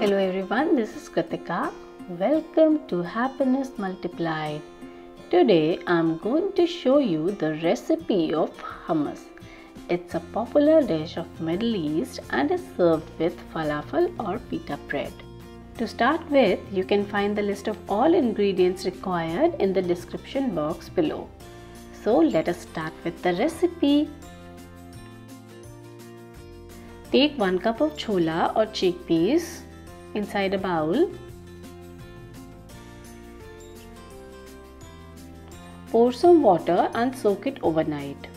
Hello everyone, this is Kritika. Welcome to Happiness Multiplied. Today I am going to show you the recipe of hummus. It's a popular dish of Middle East and is served with falafel or pita bread. To start with, you can find the list of all ingredients required in the description box below. So let us start with the recipe. Take 1 cup of chola or chickpeas inside a bowl. Pour some water and soak it overnight.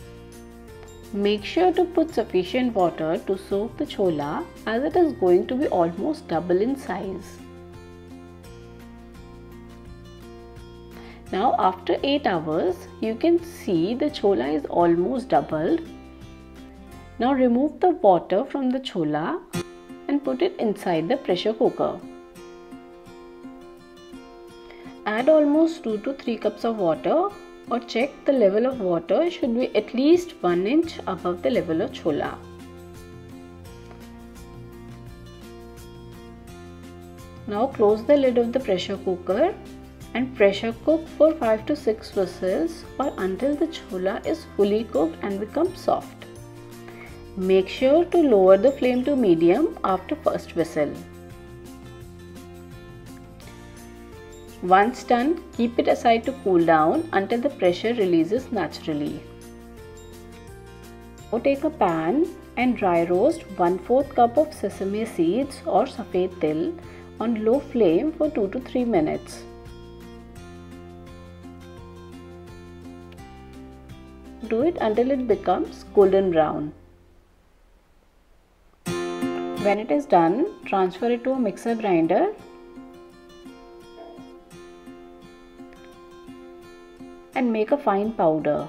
Make sure to put sufficient water to soak the chola as it is going to be almost double in size. Now after 8 hours, you can see the chola is almost doubled. Now remove the water from the chola and put it inside the pressure cooker. Add almost 2 to 3 cups of water, or check the level of water should be at least 1 inch above the level of chola. Now close the lid of the pressure cooker and pressure cook for 5 to 6 whistles or until the chola is fully cooked and becomes soft. Make sure to lower the flame to medium after first whistle. Once done, keep it aside to cool down until the pressure releases naturally. Now take a pan and dry roast 1/4 cup of sesame seeds or safed til on low flame for 2 to 3 minutes. Do it until it becomes golden brown. When it is done, transfer it to a mixer grinder and make a fine powder.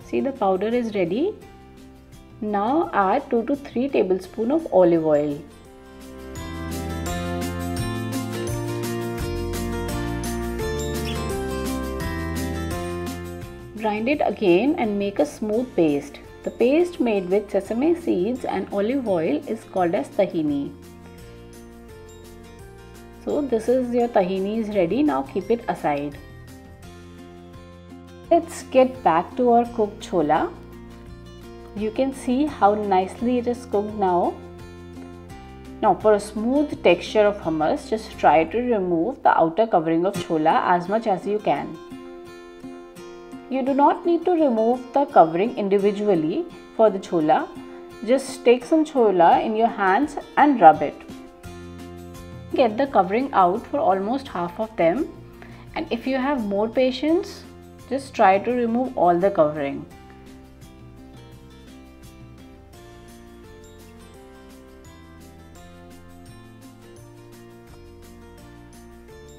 See, the powder is ready. Now add 2 to 3 tablespoons of olive oil. Grind it again and make a smooth paste. The paste made with sesame seeds and olive oil is called as tahini. So this is your tahini is ready. Now keep it aside. Let's get back to our cooked chola. You can see how nicely it is cooked now. Now for a smooth texture of hummus, just try to remove the outer covering of chola as much as you can. You do not need to remove the covering individually for the chola. Just take some chola in your hands and rub it. Get the covering out for almost half of them, and if you have more patience, just try to remove all the covering.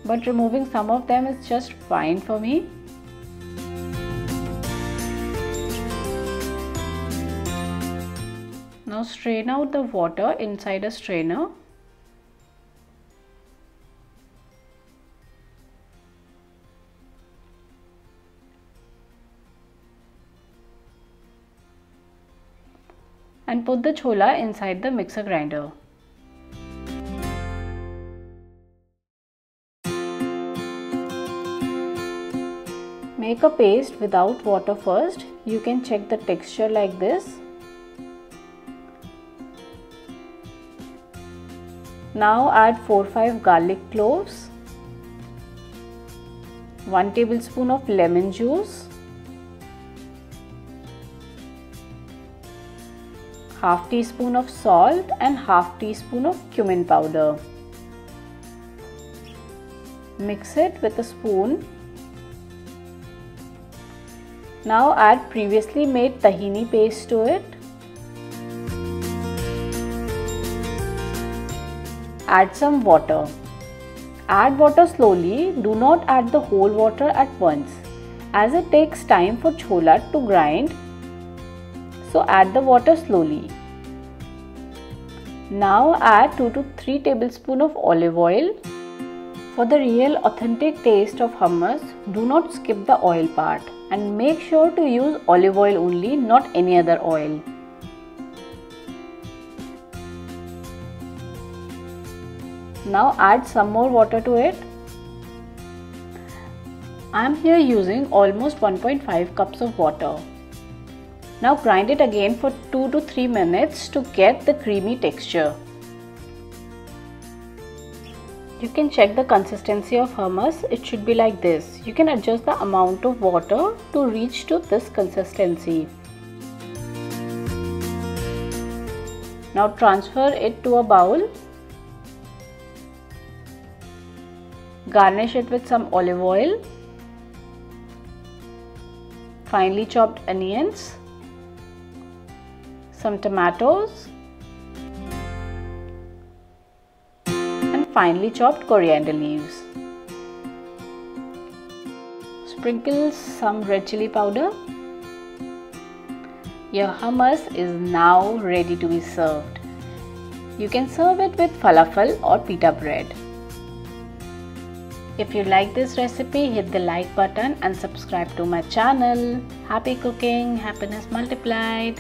But removing some of them is just fine for me. Now strain out the water inside a strainer. And put the chola inside the mixer grinder. Make a paste without water first. You can check the texture like this. Now add 4-5 garlic cloves, 1 tablespoon of lemon juice, half teaspoon of salt and half teaspoon of cumin powder. Mix it with a spoon. Now add previously made tahini paste to it. Add some water. Add water slowly, do not add the whole water at once as it takes time for chola to grind, so add the water slowly. Now add 2 to 3 tablespoons of olive oil. For the real authentic taste of hummus, do not skip the oil part and make sure to use olive oil only, not any other oil. Now add some more water to it. I am here using almost 1.5 cups of water. Now grind it again for 2 to 3 minutes to get the creamy texture. You can check the consistency of hummus. It should be like this. You can adjust the amount of water to reach to this consistency. Now transfer it to a bowl. Garnish it with some olive oil, finely chopped onions, some tomatoes, and finely chopped coriander leaves. Sprinkle some red chili powder. Your hummus is now ready to be served. You can serve it with falafel or pita bread. If you like this recipe, hit the like button and subscribe to my channel. Happy cooking, happiness multiplied.